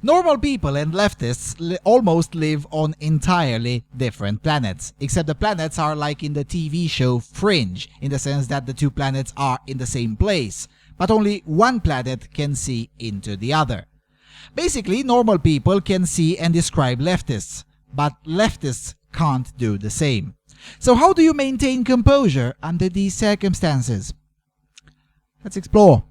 Normal people and leftists almost live on entirely different planets, except the planets are like in the TV show Fringe, in the sense that the two planets are in the same place, but only one planet can see into the other. Basically, normal people can see and describe leftists, but leftists can't do the same. So how do you maintain composure under these circumstances? Let's explore.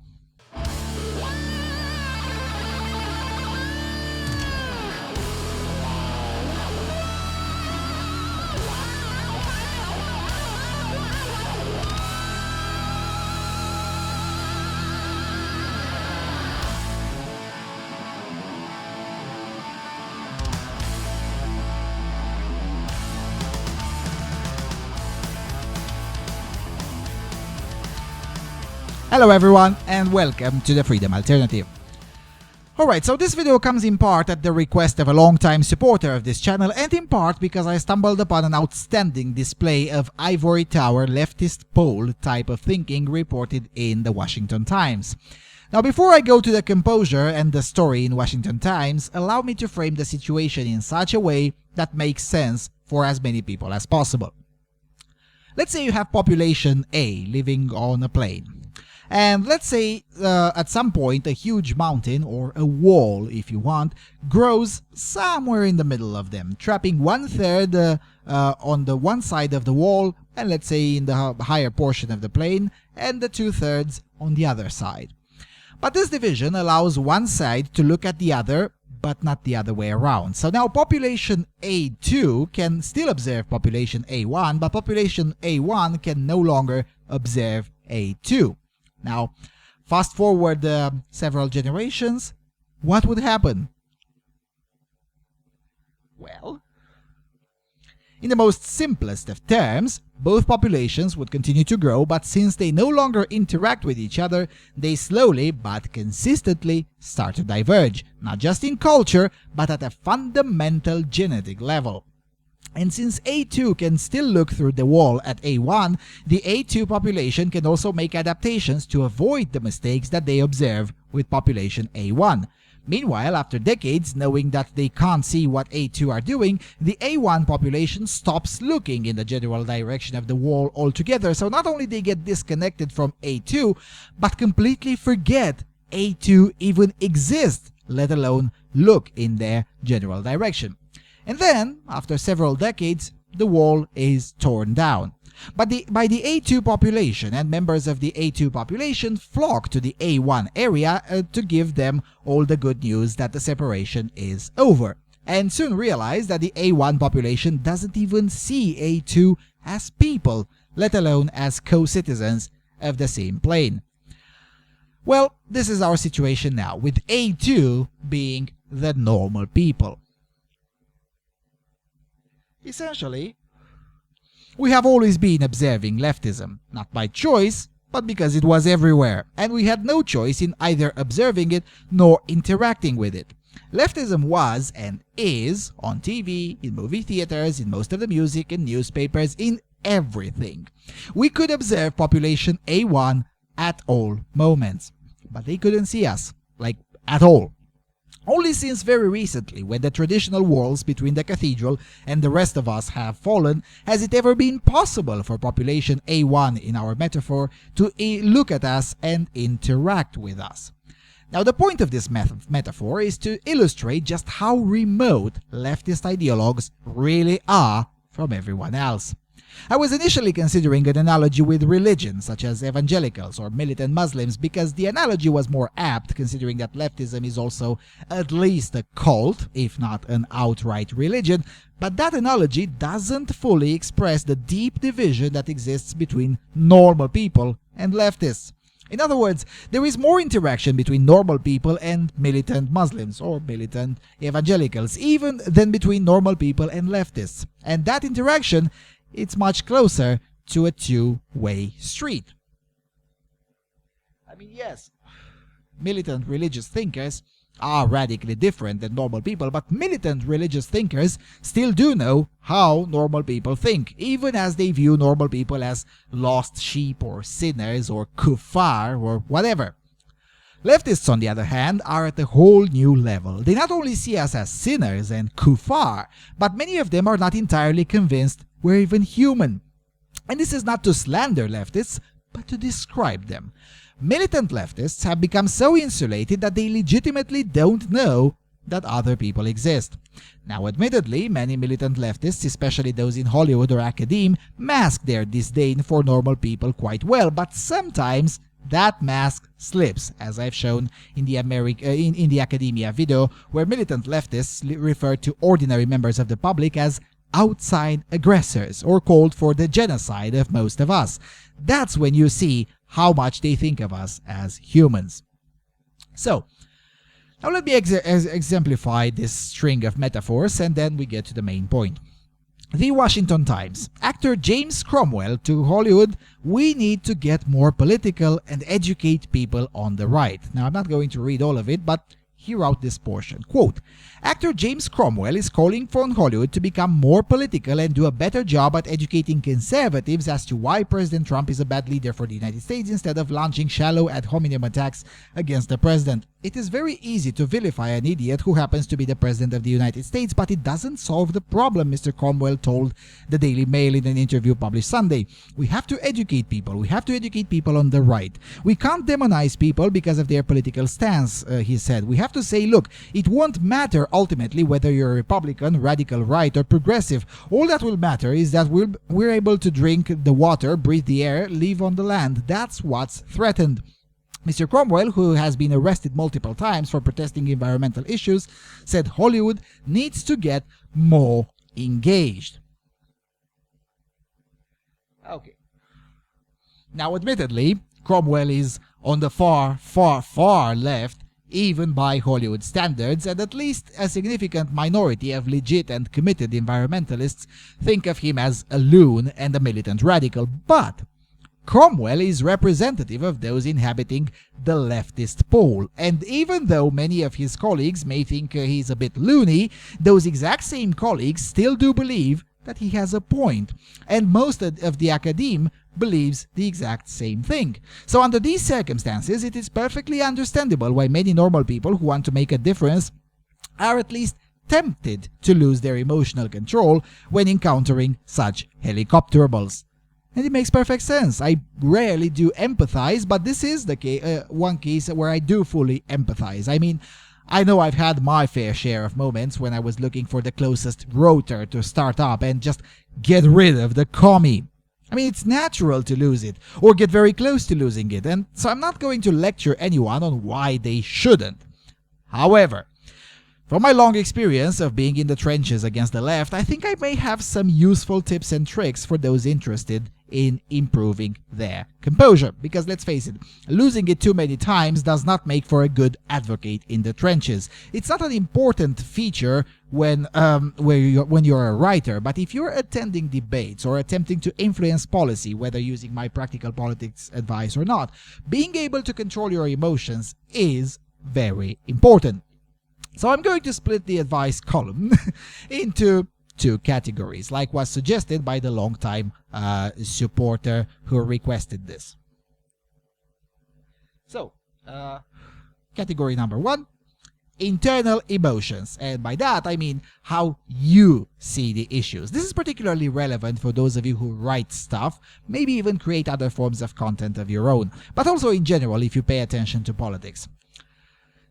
Hello everyone and welcome to the Freedom Alternative. Alright, so this video comes in part at the request of a long-time supporter of this channel and in part because I stumbled upon an outstanding display of ivory tower leftist pole type of thinking reported in the Washington Times. Now before I go to the composure and the story in Washington Times, allow me to frame the situation in such a way that makes sense for as many people as possible. Let's say you have population A living on a plane. And let's say at some point a huge mountain, or a wall if you want, grows somewhere in the middle of them, trapping 1/3 on the one side of the wall, and let's say in the higher portion of the plane, and the 2/3 on the other side. But this division allows one side to look at the other, but not the other way around. So now population A2 can still observe population A1, but population A1 can no longer observe A2. Now, fast forward several generations, what would happen? Well, in the most simplest of terms, both populations would continue to grow, but since they no longer interact with each other, they slowly but consistently start to diverge, not just in culture, but at a fundamental genetic level. And since A2 can still look through the wall at A1, the A2 population can also make adaptations to avoid the mistakes that they observe with population A1. Meanwhile, after decades knowing that they can't see what A2 are doing, the A1 population stops looking in the general direction of the wall altogether, so not only they get disconnected from A2, but completely forget A2 even exists, let alone look in their general direction. And then, after several decades, the wall is torn down. But by the A2 population, and members of the A2 population flock to the A1 area to give them all the good news that the separation is over, and soon realize that the A1 population doesn't even see A2 as people, let alone as co-citizens of the same plane. Well, this is our situation now, with A2 being the normal people. Essentially, we have always been observing leftism, not by choice, but because it was everywhere, and we had no choice in either observing it nor interacting with it. Leftism was and is on TV, in movie theaters, in most of the music, in newspapers, in everything. We could observe population A1 at all moments, but they couldn't see us, like at all. Only since very recently, when the traditional walls between the cathedral and the rest of us have fallen, has it ever been possible for population A1 in our metaphor to look at us and interact with us. Now, the point of this metaphor is to illustrate just how remote leftist ideologues really are from everyone else. I was initially considering an analogy with religion, such as evangelicals or militant Muslims, because the analogy was more apt, considering that leftism is also at least a cult, if not an outright religion, but that analogy doesn't fully express the deep division that exists between normal people and leftists. In other words, there is more interaction between normal people and militant Muslims or militant evangelicals, even than between normal people and leftists. And that interaction, it's much closer to a two-way street. I mean, yes, militant religious thinkers are radically different than normal people, but militant religious thinkers still do know how normal people think, even as they view normal people as lost sheep or sinners or kuffar or whatever. Leftists, on the other hand, are at a whole new level. They not only see us as sinners and kuffar, but many of them are not entirely convinced we're even human. And this is not to slander leftists, but to describe them. Militant leftists have become so insulated that they legitimately don't know that other people exist. Now, admittedly, many militant leftists, especially those in Hollywood or academe, mask their disdain for normal people quite well, but sometimes that mask slips, as I've shown in the in the academia video, where militant leftists refer to ordinary members of the public as outside aggressors, or called for the genocide of most of us. That's when you see how much they think of us as humans. So, now let me exemplify this string of metaphors, and then we get to the main point. The Washington Times. Actor James Cromwell to Hollywood, we need to get more political and educate people on the right. Now, I'm not going to read all of it, but hear out this portion. Quote, actor James Cromwell is calling for Hollywood to become more political and do a better job at educating conservatives as to why President Trump is a bad leader for the United States instead of launching shallow ad hominem attacks against the president. It is very easy to vilify an idiot who happens to be the president of the United States, but it doesn't solve the problem, Mr. Cromwell told the Daily Mail in an interview published Sunday. We have to educate people. We have to educate people on the right. We can't demonize people because of their political stance, he said. We have to say, look, it won't matter ultimately whether you're a Republican, radical right, or progressive. All that will matter is that we're able to drink the water, breathe the air, live on the land. That's what's threatened. Mr. Cromwell, who has been arrested multiple times for protesting environmental issues, said Hollywood needs to get more engaged. Okay. Now, admittedly, Cromwell is on the far, far, far left, even by Hollywood standards, and at least a significant minority of legit and committed environmentalists think of him as a loon and a militant radical. But Cromwell is representative of those inhabiting the leftist pole, and even though many of his colleagues may think he's a bit loony, those exact same colleagues still do believe that he has a point, and most of the academe believes the exact same thing. So under these circumstances, it is perfectly understandable why many normal people who want to make a difference are at least tempted to lose their emotional control when encountering such helicopterables. And it makes perfect sense. I rarely do empathize, but this is the one case where I do fully empathize. I mean, I know I've had my fair share of moments when I was looking for the closest rotor to start up and just get rid of the commie. I mean, it's natural to lose it, or get very close to losing it, and so I'm not going to lecture anyone on why they shouldn't. However, from my long experience of being in the trenches against the left, I think I may have some useful tips and tricks for those interested in improving their composure. Because let's face it, losing it too many times does not make for a good advocate in the trenches. It's not an important feature when you're a writer, but if you're attending debates or attempting to influence policy, whether using my practical politics advice or not, being able to control your emotions is very important. So I'm going to split the advice column into two categories, like was suggested by the longtime supporter who requested this. So, category number one, internal emotions. And by that, I mean how you see the issues. This is particularly relevant for those of you who write stuff, maybe even create other forms of content of your own, but also in general if you pay attention to politics.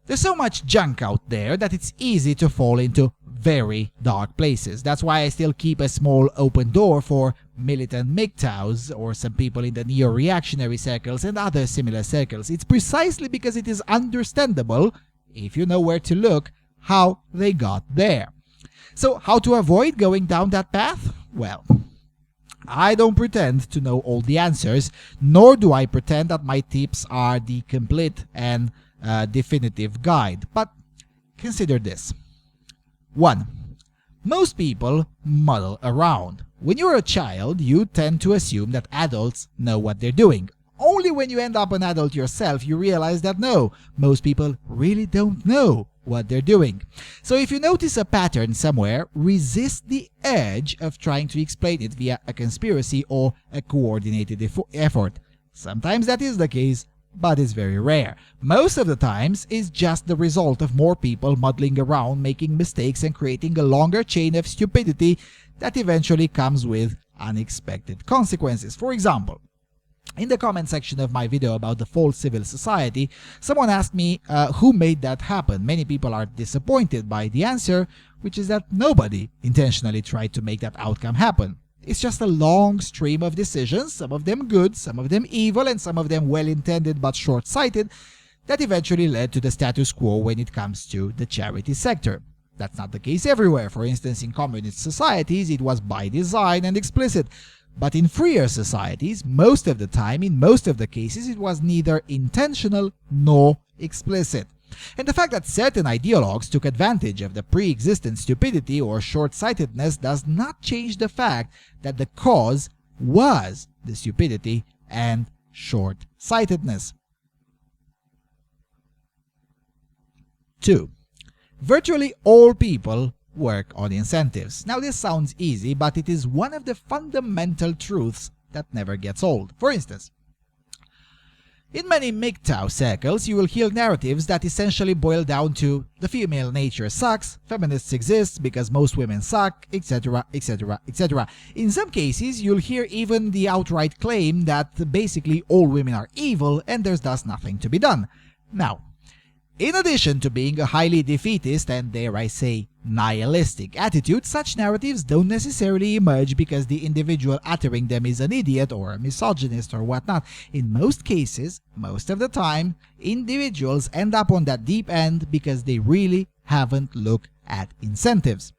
There's so much junk out there that it's easy to fall into very dark places. That's why I still keep a small open door for militant MGTOWs or some people in the neo-reactionary circles and other similar circles. It's precisely because it is understandable, if you know where to look, how they got there. So how to avoid going down that path? Well, I don't pretend to know all the answers, nor do I pretend that my tips are the complete and definitive guide, but consider this. 1. Most people muddle around. When you're a child, you tend to assume that adults know what they're doing. Only when you end up an adult yourself, you realize that no, most people really don't know what they're doing. So if you notice a pattern somewhere, resist the urge of trying to explain it via a conspiracy or a coordinated effort. Sometimes that is the case, but it's very rare. Most of the times, it's just the result of more people muddling around, making mistakes, and creating a longer chain of stupidity that eventually comes with unexpected consequences. For example, in the comment section of my video about the false civil society, someone asked me who made that happen. Many people are disappointed by the answer, which is that nobody intentionally tried to make that outcome happen. It's just a long stream of decisions, some of them good, some of them evil, and some of them well-intended but short-sighted, that eventually led to the status quo when it comes to the charity sector. That's not the case everywhere. For instance, in communist societies, it was by design and explicit. But in freer societies, most of the time, in most of the cases, it was neither intentional nor explicit. And the fact that certain ideologues took advantage of the pre-existent stupidity or short-sightedness does not change the fact that the cause was the stupidity and short-sightedness. 2. Virtually all people work on incentives. Now this sounds easy, but it is one of the fundamental truths that never gets old. For instance, in many MGTOW circles, you will hear narratives that essentially boil down to the female nature sucks, feminists exist because most women suck, etc., etc., etc. In some cases, you'll hear even the outright claim that basically all women are evil and there's thus nothing to be done. Now, in addition to being a highly defeatist and, dare I say, nihilistic attitude, such narratives don't necessarily emerge because the individual uttering them is an idiot or a misogynist or whatnot. In most cases, most of the time, individuals end up on that deep end because they really haven't looked at incentives.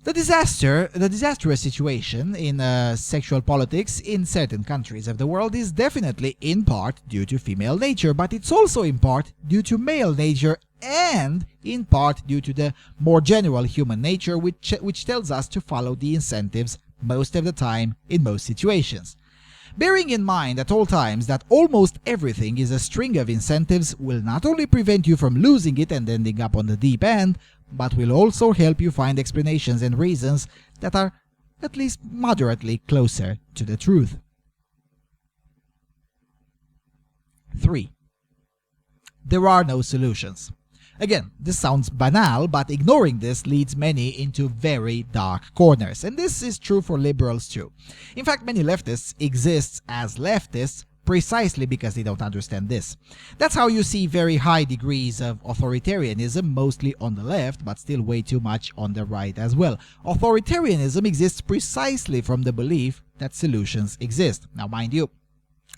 The disastrous situation in sexual politics in certain countries of the world is definitely in part due to female nature, but it's also in part due to male nature and in part due to the more general human nature which tells us to follow the incentives most of the time in most situations. Bearing in mind at all times that almost everything is a string of incentives will not only prevent you from losing it and ending up on the deep end, but will also help you find explanations and reasons that are at least moderately closer to the truth. 3. There are no solutions. Again, this sounds banal, but ignoring this leads many into very dark corners, and this is true for liberals too. In fact, many leftists exist as leftists precisely because they don't understand this. That's how you see very high degrees of authoritarianism, mostly on the left, but still way too much on the right as well. Authoritarianism exists precisely from the belief that solutions exist. Now, mind you,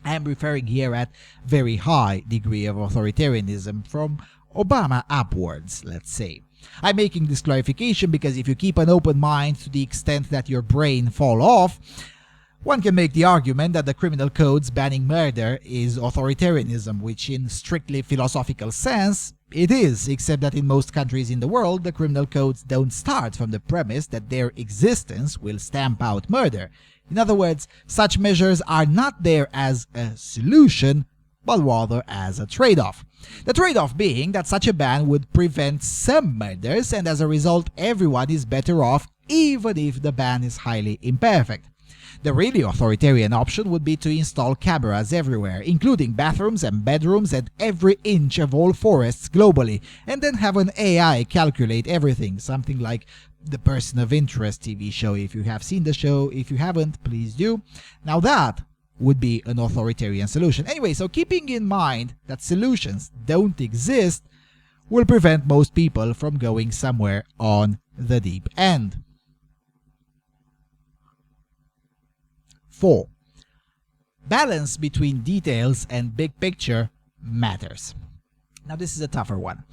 I am referring here at very high degree of authoritarianism from Obama upwards, let's say. I'm making this clarification because if you keep an open mind to the extent that your brain fall off, one can make the argument that the criminal codes banning murder is authoritarianism, which in strictly philosophical sense, it is, except that in most countries in the world, the criminal codes don't start from the premise that their existence will stamp out murder. In other words, such measures are not there as a solution, but rather as a trade-off. The trade-off being that such a ban would prevent some murders, and as a result, everyone is better off, even if the ban is highly imperfect. The really authoritarian option would be to install cameras everywhere, including bathrooms and bedrooms and every inch of all forests globally, and then have an AI calculate everything, something like the Person of Interest TV show. If you have seen the show, if you haven't, please do. Now that would be an authoritarian solution. Anyway, so keeping in mind that solutions don't exist will prevent most people from going somewhere on the deep end. 4. Balance between details and big picture matters. Now this is a tougher one,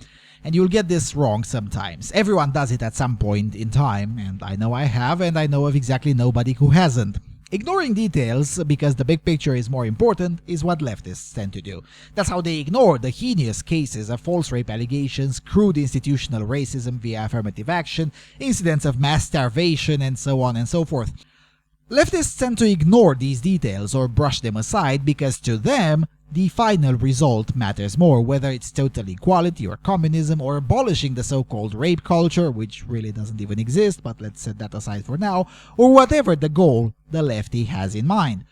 and you'll get this wrong sometimes. Everyone does it at some point in time, and I know I have, and I know of exactly nobody who hasn't. Ignoring details because the big picture is more important is what leftists tend to do. That's how they ignore the heinous cases of false rape allegations, crude institutional racism via affirmative action, incidents of mass starvation, and so on and so forth. Leftists tend to ignore these details or brush them aside because to them, the final result matters more, whether it's total equality or communism or abolishing the so-called rape culture, which really doesn't even exist, but let's set that aside for now, or whatever the goal the lefty has in mind.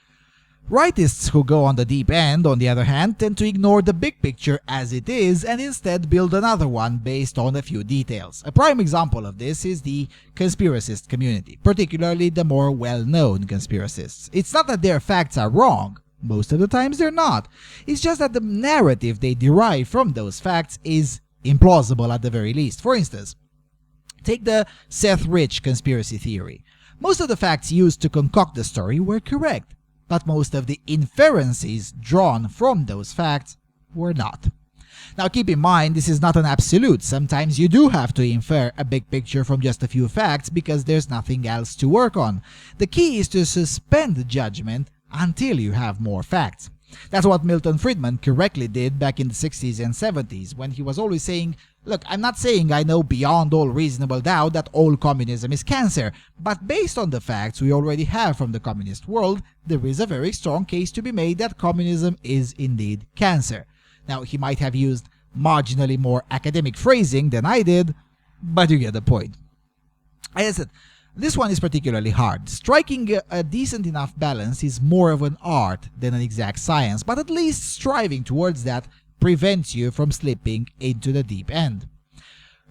Rightists who go on the deep end, on the other hand, tend to ignore the big picture as it is and instead build another one based on a few details. A prime example of this is the conspiracist community, particularly the more well-known conspiracists. It's not that their facts are wrong. Most of the times they're not. It's just that the narrative they derive from those facts is implausible at the very least. For instance, take the Seth Rich conspiracy theory. Most of the facts used to concoct the story were correct, but most of the inferences drawn from those facts were not. Now keep in mind, this is not an absolute. Sometimes you do have to infer a big picture from just a few facts because there's nothing else to work on. The key is to suspend judgment until you have more facts. That's what Milton Friedman correctly did back in the 60s and 70s when he was always saying, look, I'm not saying I know beyond all reasonable doubt that all communism is cancer, but based on the facts we already have from the communist world, there is a very strong case to be made that communism is indeed cancer. Now, he might have used marginally more academic phrasing than I did, but you get the point. As I said, this one is particularly hard. Striking a decent enough balance is more of an art than an exact science, but at least striving towards that prevents you from slipping into the deep end.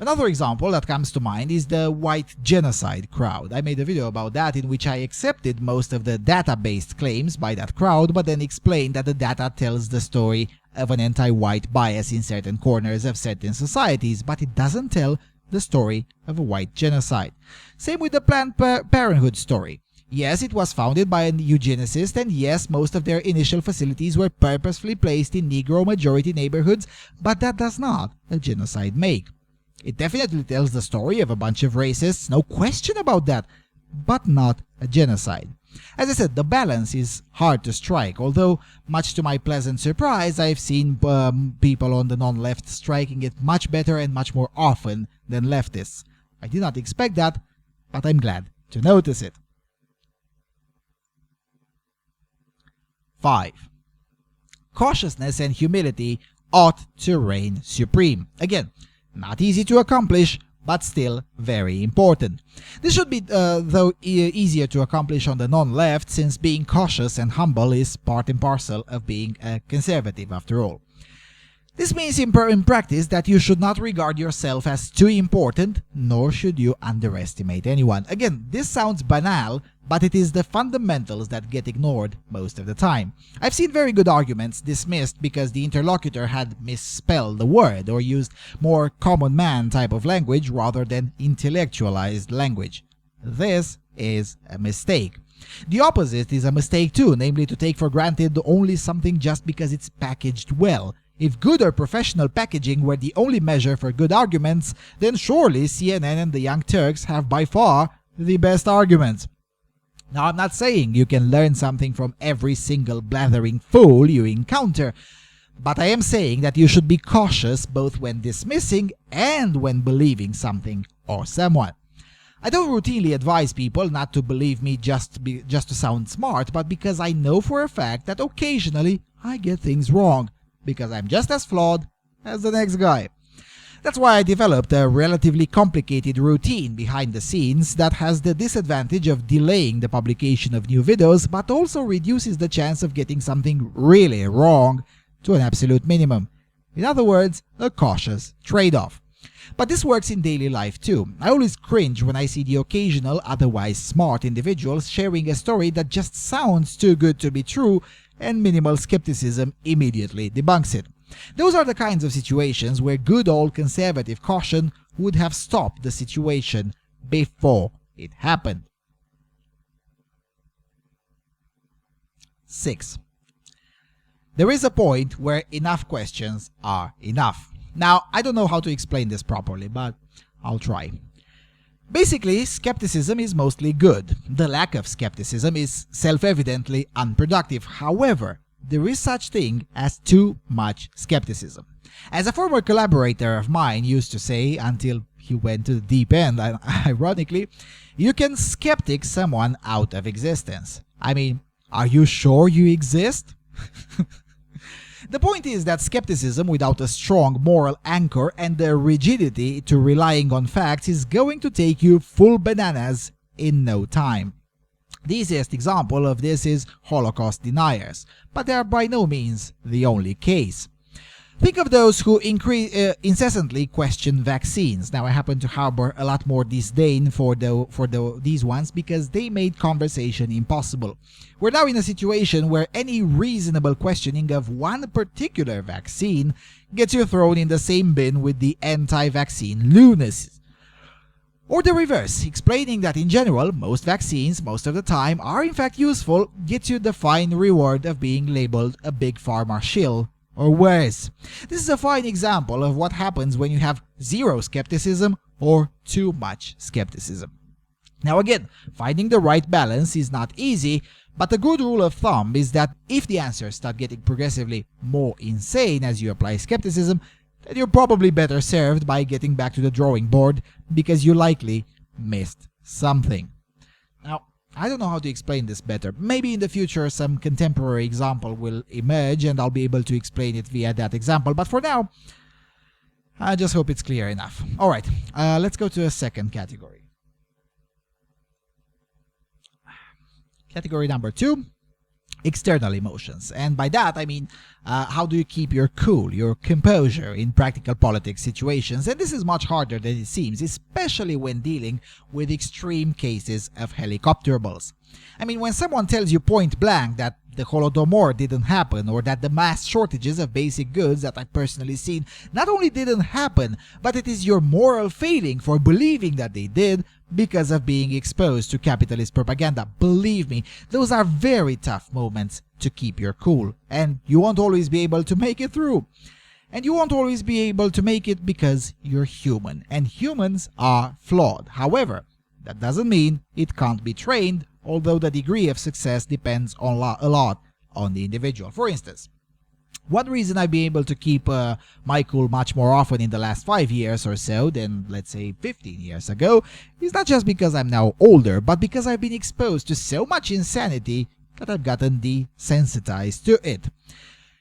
Another example that comes to mind is the white genocide crowd. I made a video about that in which I accepted most of the data-based claims by that crowd, but then explained that the data tells the story of an anti-white bias in certain corners of certain societies, but it doesn't tell the story of a white genocide. Same with the Planned Parenthood story. Yes, it was founded by a eugenicist, and yes, most of their initial facilities were purposefully placed in Negro-majority neighborhoods, but that does not a genocide make. It definitely tells the story of a bunch of racists, no question about that, but not a genocide. As I said, the balance is hard to strike, although, much to my pleasant surprise, I've seen people on the non-left striking it much better and much more often than leftists. I did not expect that, but I'm glad to notice it. 5. Cautiousness and humility ought to reign supreme. Again, not easy to accomplish, but still very important. This should be, though, easier to accomplish on the non-left, since being cautious and humble is part and parcel of being a conservative after all. This means in practice that you should not regard yourself as too important, nor should you underestimate anyone. Again, this sounds banal, but it is the fundamentals that get ignored most of the time. I've seen very good arguments dismissed because the interlocutor had misspelled the word or used more common man type of language rather than intellectualized language. This is a mistake. The opposite is a mistake too, namely to take for granted only something just because it's packaged well. If good or professional packaging were the only measure for good arguments, then surely CNN and the Young Turks have by far the best arguments. Now, I'm not saying you can learn something from every single blathering fool you encounter, but I am saying that you should be cautious both when dismissing and when believing something or someone. I don't routinely advise people not to believe me just to sound smart, but because I know for a fact that occasionally I get things wrong, because I'm just as flawed as the next guy. That's why I developed a relatively complicated routine behind the scenes that has the disadvantage of delaying the publication of new videos, but also reduces the chance of getting something really wrong to an absolute minimum. In other words, a cautious trade-off. But this works in daily life too. I always cringe when I see the occasional, otherwise smart individuals sharing a story that just sounds too good to be true, and minimal skepticism immediately debunks it. Those are the kinds of situations where good old conservative caution would have stopped the situation before it happened. 6. There is a point where enough questions are enough. Now, I don't know how to explain this properly, but I'll try. Basically, skepticism is mostly good. The lack of skepticism is self-evidently unproductive. However, there is such thing as too much skepticism. As a former collaborator of mine used to say, until he went to the deep end, ironically, you can skeptic someone out of existence. I mean, are you sure you exist? The point is that skepticism without a strong moral anchor and the rigidity to relying on facts is going to take you full bananas in no time. The easiest example of this is Holocaust deniers, but they are by no means the only case. Think of those who incessantly question vaccines. Now, I happen to harbor a lot more disdain for these ones because they made conversation impossible. We're now in a situation where any reasonable questioning of one particular vaccine gets you thrown in the same bin with the anti-vaccine lunatics. Or the reverse, explaining that in general, most vaccines, most of the time, are in fact useful, gets you the fine reward of being labeled a big pharma shill, or worse. This is a fine example of what happens when you have zero skepticism or too much skepticism. Now again, finding the right balance is not easy, but a good rule of thumb is that if the answers start getting progressively more insane as you apply skepticism, then you're probably better served by getting back to the drawing board because you likely missed something. Now, I don't know how to explain this better. Maybe in the future some contemporary example will emerge and I'll be able to explain it via that example, but for now, I just hope it's clear enough. Alright, let's go to a second category. Category number 2, external emotions. And by that I mean, how do you keep your cool, your composure in practical politics situations? And this is much harder than it seems, especially when dealing with extreme cases of helicopterables. I mean, when someone tells you point blank that the Holodomor didn't happen, or that the mass shortages of basic goods that I've personally seen not only didn't happen, but it is your moral failing for believing that they did because of being exposed to capitalist propaganda. Believe me, those are very tough moments to keep your cool, and you won't always be able to make it through. And you won't always be able to make it because you're human, and humans are flawed. However, that doesn't mean it can't be trained, although the degree of success depends a lot on the individual. For instance, one reason I've been able to keep my cool much more often in the last 5 years or so than, let's say, 15 years ago is not just because I'm now older, but because I've been exposed to so much insanity that I've gotten desensitized to it.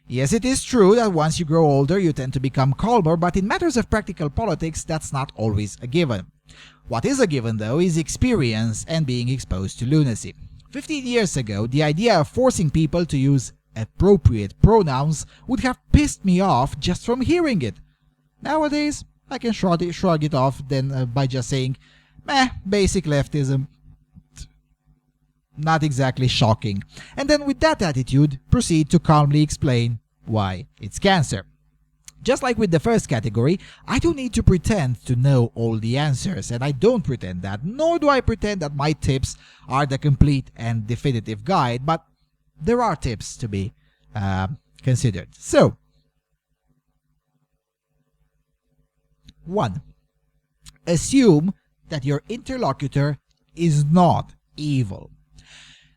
Yes, it is true that once you grow older, you tend to become calmer, but in matters of practical politics, that's not always a given. What is a given, though, is experience and being exposed to lunacy. 15 years ago, the idea of forcing people to use appropriate pronouns would have pissed me off just from hearing it. Nowadays, I can shrug it off by just saying, meh, basic leftism. Not exactly shocking. And then with that attitude, proceed to calmly explain why it's cancer. Just like with the first category, I don't need to pretend to know all the answers, and I don't pretend that, nor do I pretend that my tips are the complete and definitive guide, but there are tips to be considered. So, 1. Assume that your interlocutor is not evil.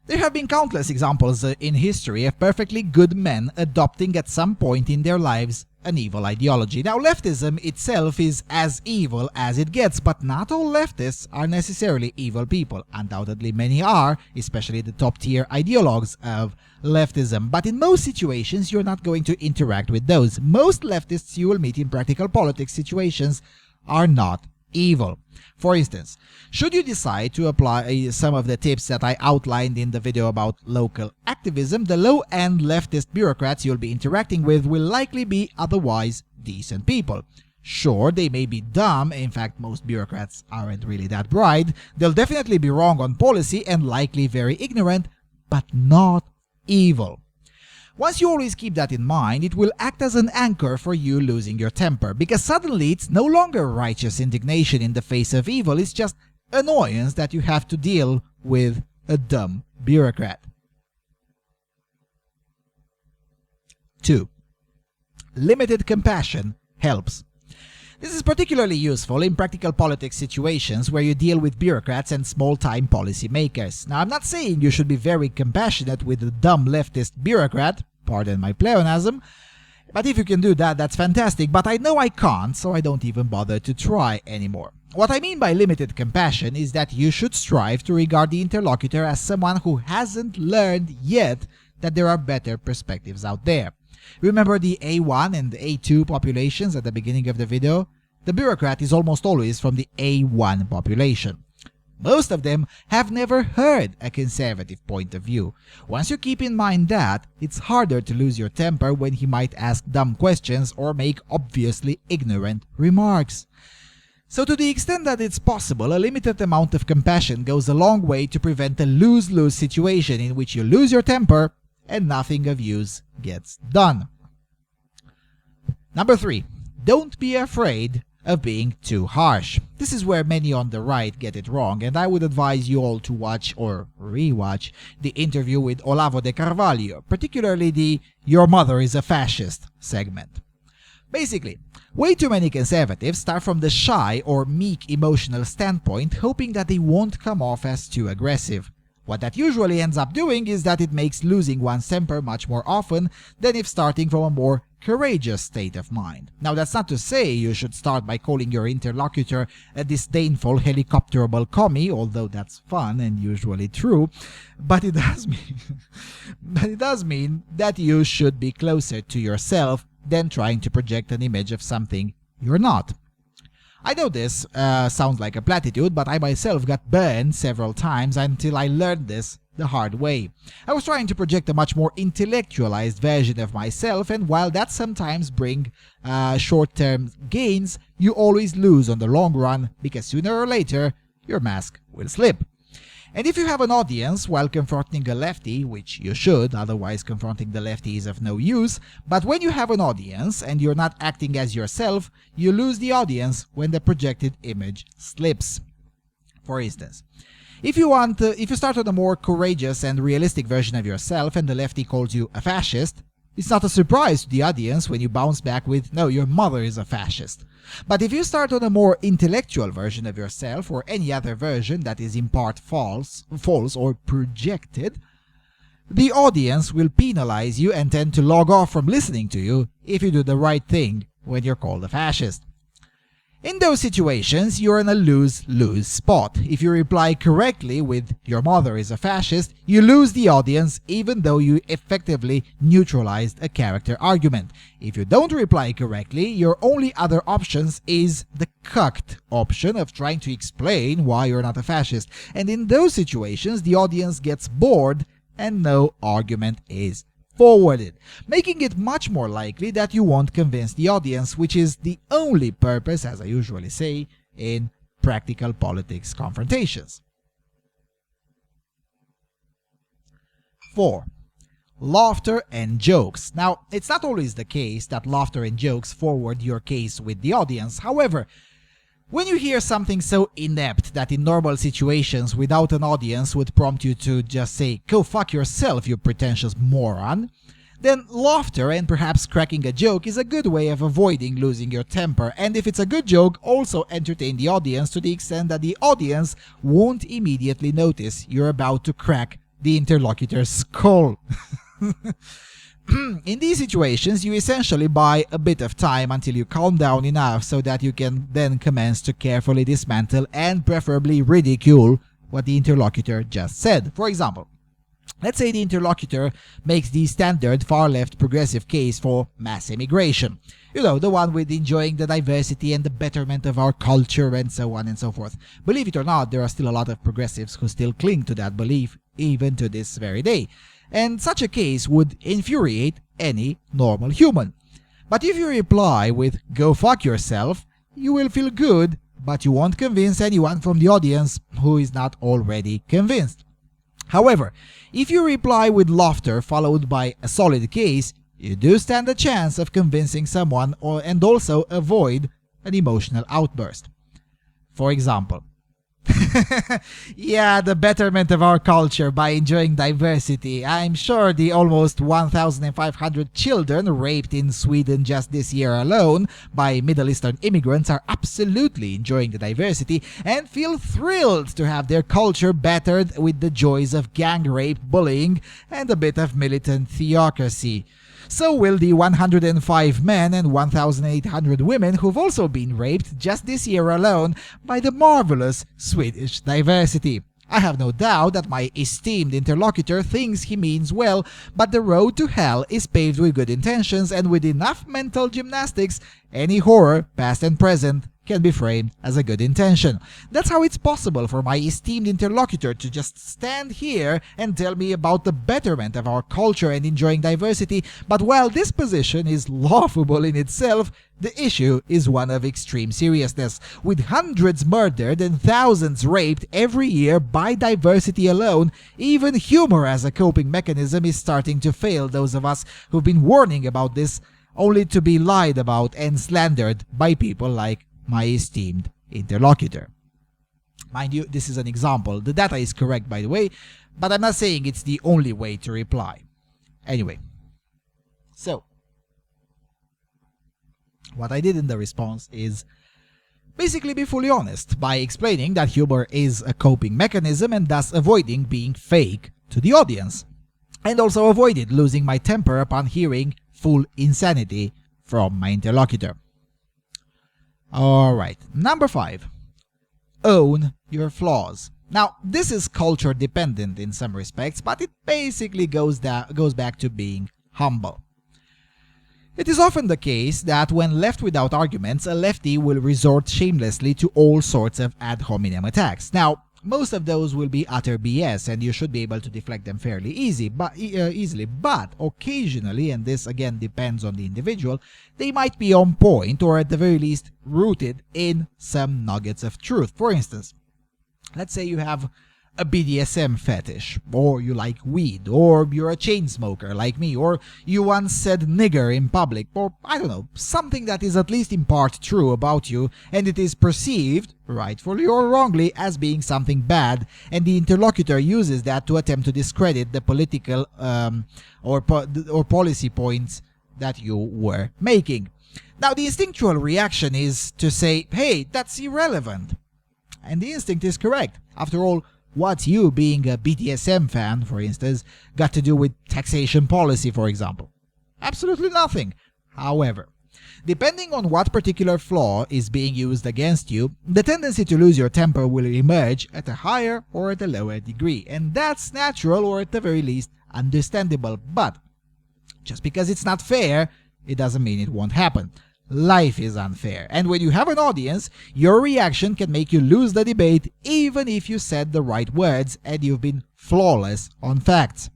There have been countless examples in history of perfectly good men adopting at some point in their lives an evil ideology. Now, leftism itself is as evil as it gets, but not all leftists are necessarily evil people. Undoubtedly, many are, especially the top-tier ideologues of leftism. But in most situations, you're not going to interact with those. Most leftists you will meet in practical politics situations are not evil. For instance, should you decide to apply some of the tips that I outlined in the video about local activism, the low-end leftist bureaucrats you'll be interacting with will likely be otherwise decent people. Sure, they may be dumb. In fact, most bureaucrats aren't really that bright. They'll definitely be wrong on policy and likely very ignorant, but not evil. Once you always keep that in mind, it will act as an anchor for you losing your temper, because suddenly it's no longer righteous indignation in the face of evil, it's just annoyance that you have to deal with a dumb bureaucrat. 2. Limited compassion helps. This is particularly useful in practical politics situations where you deal with bureaucrats and small-time policy makers. Now, I'm not saying you should be very compassionate with a dumb leftist bureaucrat, pardon my pleonasm, but if you can do that, that's fantastic, but I know I can't, so I don't even bother to try anymore. What I mean by limited compassion is that you should strive to regard the interlocutor as someone who hasn't learned yet that there are better perspectives out there. Remember the A1 and the A2 populations at the beginning of the video? The bureaucrat is almost always from the A1 population. Most of them have never heard a conservative point of view. Once you keep in mind that, it's harder to lose your temper when he might ask dumb questions or make obviously ignorant remarks. So to the extent that it's possible, a limited amount of compassion goes a long way to prevent a lose-lose situation in which you lose your temper and nothing of use gets done. Number 3. Don't be afraid of being too harsh. This is where many on the right get it wrong, and I would advise you all to watch or re-watch the interview with Olavo de Carvalho, particularly the "Your mother is a fascist" segment. Basically, way too many conservatives start from the shy or meek emotional standpoint, hoping that they won't come off as too aggressive. What that usually ends up doing is that it makes losing one's temper much more often than if starting from a more courageous state of mind. Now, that's not to say you should start by calling your interlocutor a disdainful helicopterable commie, although that's fun and usually true, but it does mean that you should be closer to yourself than trying to project an image of something you're not. I know this sounds like a platitude, but I myself got burned several times until I learned this the hard way. I was trying to project a much more intellectualized version of myself, and while that sometimes brings short-term gains, you always lose on the long run because sooner or later your mask will slip. And if you have an audience while confronting a lefty, which you should, otherwise confronting the lefty is of no use, but when you have an audience and you're not acting as yourself, you lose the audience when the projected image slips. For instance, if you start with a more courageous and realistic version of yourself and the lefty calls you a fascist, it's not a surprise to the audience when you bounce back with, "No, your mother is a fascist." But if you start on a more intellectual version of yourself or any other version that is in part false or projected, the audience will penalize you and tend to log off from listening to you if you do the right thing when you're called a fascist. In those situations, you're in a lose-lose spot. If you reply correctly with "your mother is a fascist," you lose the audience even though you effectively neutralized a character argument. If you don't reply correctly, your only other options is the cucked option of trying to explain why you're not a fascist. And in those situations, the audience gets bored and no argument is forwarded, making it much more likely that you won't convince the audience, which is the only purpose, as I usually say, in practical politics confrontations. 4. Laughter and jokes. Now, it's not always the case that laughter and jokes forward your case with the audience. However, when you hear something so inept that in normal situations without an audience would prompt you to just say, "Go fuck yourself, you pretentious moron," then laughter and perhaps cracking a joke is a good way of avoiding losing your temper. And if it's a good joke, also entertain the audience to the extent that the audience won't immediately notice you're about to crack the interlocutor's skull. In these situations, you essentially buy a bit of time until you calm down enough so that you can then commence to carefully dismantle and preferably ridicule what the interlocutor just said. For example, let's say the interlocutor makes the standard far-left progressive case for mass immigration. You know, the one with enjoying the diversity and the betterment of our culture and so on and so forth. Believe it or not, there are still a lot of progressives who still cling to that belief even to this very day. And such a case would infuriate any normal human. But if you reply with "go fuck yourself," you will feel good, but you won't convince anyone from the audience who is not already convinced. However, if you reply with laughter followed by a solid case, you do stand a chance of convincing someone and also avoid an emotional outburst. For example, "Yeah, the betterment of our culture by enjoying diversity. I'm sure the almost 1,500 children raped in Sweden just this year alone by Middle Eastern immigrants are absolutely enjoying the diversity and feel thrilled to have their culture bettered with the joys of gang rape, bullying, and a bit of militant theocracy. So will the 105 men and 1,800 women who've also been raped just this year alone by the marvelous Swedish diversity. I have no doubt that my esteemed interlocutor thinks he means well, but the road to hell is paved with good intentions, and with enough mental gymnastics, any horror, past and present, can be framed as a good intention. That's how it's possible for my esteemed interlocutor to just stand here and tell me about the betterment of our culture and enjoying diversity, but while this position is laughable in itself, the issue is one of extreme seriousness. With hundreds murdered and thousands raped every year by diversity alone, even humor as a coping mechanism is starting to fail those of us who've been warning about this, only to be lied about and slandered by people like my esteemed interlocutor. Mind you, this is an example. The data is correct, by the way, but I'm not saying it's the only way to reply. Anyway, so what I did in the response is basically be fully honest by explaining that humor is a coping mechanism and thus avoiding being fake to the audience, and also avoided losing my temper upon hearing full insanity from my interlocutor. Alright, number 5. Own your flaws. Now, this is culture dependent in some respects, but it basically goes back to being humble. It is often the case that when left without arguments, a lefty will resort shamelessly to all sorts of ad hominem attacks. Now, most of those will be utter BS, and you should be able to deflect them fairly easily, but occasionally, and this again depends on the individual, they might be on point or at the very least rooted in some nuggets of truth. For instance, let's say you have a BDSM fetish, or you like weed, or you're a chain smoker like me, or you once said nigger in public, or I don't know, something that is at least in part true about you, and it is perceived, rightfully or wrongly, as being something bad, and the interlocutor uses that to attempt to discredit the political or policy points that you were making. Now, the instinctual reaction is to say, hey, that's irrelevant. And the instinct is correct. After all, what's you being a BDSM fan, for instance, got to do with taxation policy, for example? Absolutely nothing. However, depending on what particular flaw is being used against you, the tendency to lose your temper will emerge at a higher or at a lower degree, and that's natural or at the very least understandable. But just because it's not fair, it doesn't mean it won't happen. Life is unfair, and when you have an audience, your reaction can make you lose the debate even if you said the right words and you've been flawless on facts.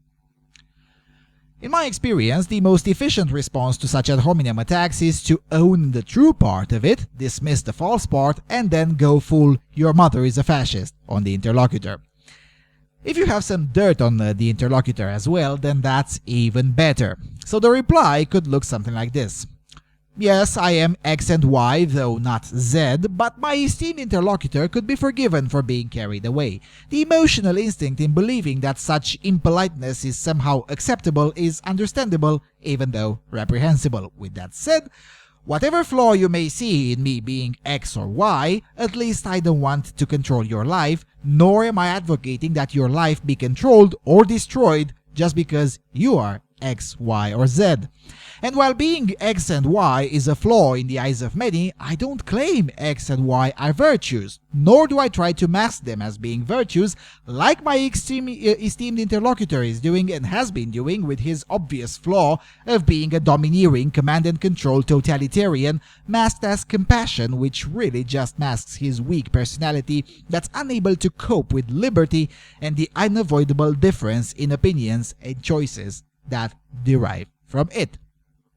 In my experience, the most efficient response to such ad hominem attacks is to own the true part of it, dismiss the false part, and then go full "your mother is a fascist" on the interlocutor. If you have some dirt on the interlocutor as well, then that's even better. So the reply could look something like this. Yes, I am X and Y, though not Z, but my esteemed interlocutor could be forgiven for being carried away. The emotional instinct in believing that such impoliteness is somehow acceptable is understandable, even though reprehensible. With that said, whatever flaw you may see in me being X or Y, at least I don't want to control your life, nor am I advocating that your life be controlled or destroyed just because you are X, Y, or Z. And while being X and Y is a flaw in the eyes of many, I don't claim X and Y are virtues, nor do I try to mask them as being virtues like my esteemed interlocutor is doing and has been doing with his obvious flaw of being a domineering, command and control totalitarian masked as compassion, which really just masks his weak personality that's unable to cope with liberty and the unavoidable difference in opinions and choices that derive from it.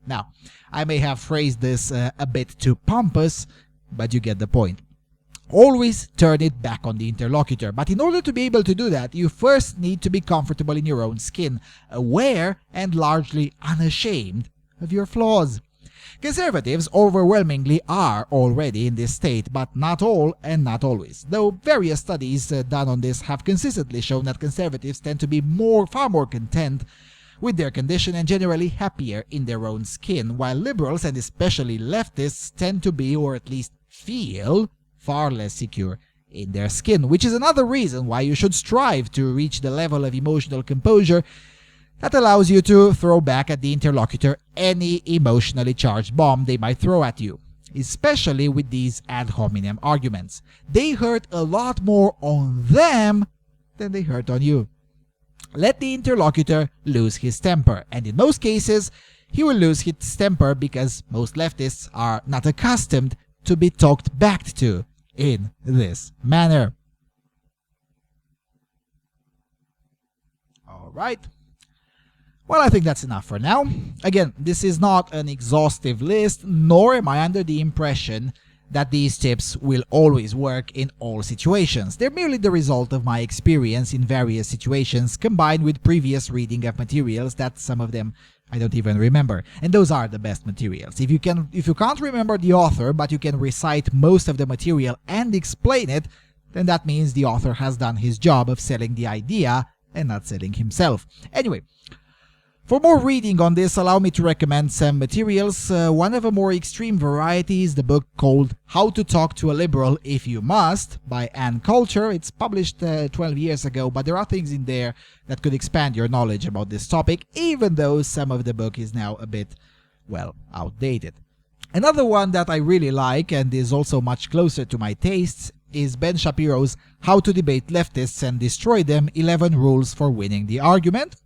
Now, I may have phrased this a bit too pompous, but you get the point. Always turn it back on the interlocutor, but in order to be able to do that, you first need to be comfortable in your own skin, aware and largely unashamed of your flaws. Conservatives overwhelmingly are already in this state, but not all and not always. Though various studies done on this have consistently shown that conservatives tend to be far more content with their condition and generally happier in their own skin, while liberals and especially leftists tend to be, or at least feel, far less secure in their skin, which is another reason why you should strive to reach the level of emotional composure that allows you to throw back at the interlocutor any emotionally charged bomb they might throw at you, especially with these ad hominem arguments. They hurt a lot more on them than they hurt on you. Let the interlocutor lose his temper, and in most cases, he will lose his temper because most leftists are not accustomed to be talked back to in this manner. Alright. Well, I think that's enough for now. Again, this is not an exhaustive list, nor am I under the impression that these tips will always work in all situations. They're merely the result of my experience in various situations combined with previous reading of materials that some of them I don't even remember. And those are the best materials. If you can't remember the author but you can recite most of the material and explain it, then that means the author has done his job of selling the idea and not selling himself. Anyway, for more reading on this, allow me to recommend some materials. One of a more extreme variety is the book called How to Talk to a Liberal If You Must by Ann Coulter. It's published 12 years ago, but there are things in there that could expand your knowledge about this topic, even though some of the book is now a bit, well, outdated. Another one that I really like and is also much closer to my tastes is Ben Shapiro's How to Debate Leftists and Destroy Them, 11 Rules for Winning the Argument.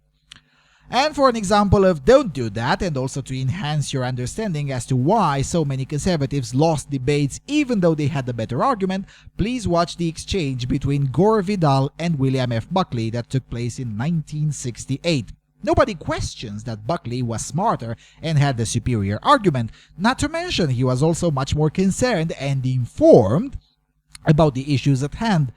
And for an example of don't do that, and also to enhance your understanding as to why so many conservatives lost debates even though they had a better argument, please watch the exchange between Gore Vidal and William F. Buckley that took place in 1968. Nobody questions that Buckley was smarter and had the superior argument, not to mention he was also much more concerned and informed about the issues at hand.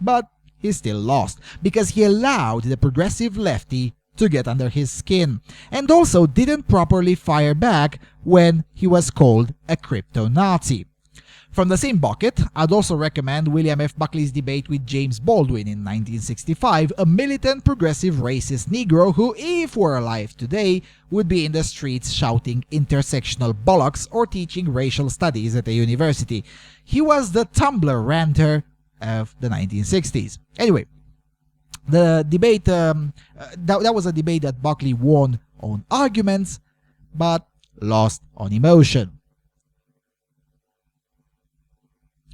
But he still lost, because he allowed the progressive lefty to get under his skin, and also didn't properly fire back when he was called a crypto-Nazi. From the same bucket, I'd also recommend William F. Buckley's debate with James Baldwin in 1965, a militant progressive racist Negro who, if were alive today, would be in the streets shouting intersectional bollocks or teaching racial studies at a university. He was the Tumblr ranter of the 1960s. Anyway, the debate, that was a debate that Buckley won on arguments, but lost on emotion.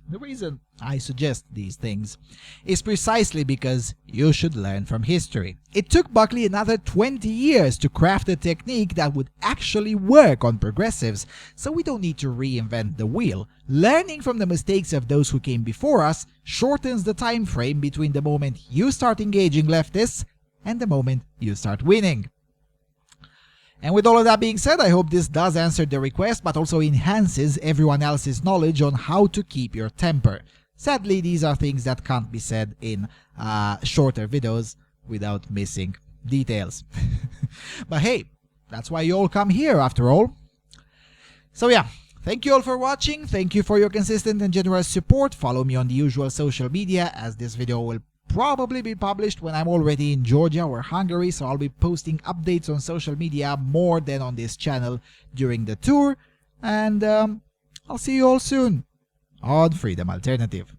The reason I suggest these things is precisely because you should learn from history. It took Buckley another 20 years to craft a technique that would actually work on progressives, so we don't need to reinvent the wheel. Learning from the mistakes of those who came before us shortens the time frame between the moment you start engaging leftists and the moment you start winning. And with all of that being said, I hope this does answer the request, but also enhances everyone else's knowledge on how to keep your temper. Sadly, these are things that can't be said in shorter videos without missing details. But hey, that's why you all come here after all. So yeah, thank you all for watching. Thank you for your consistent and generous support. Follow me on the usual social media, as this video will probably be published when I'm already in Georgia or Hungary, so I'll be posting updates on social media more than on this channel during the tour, and I'll see you all soon on Freedom Alternative.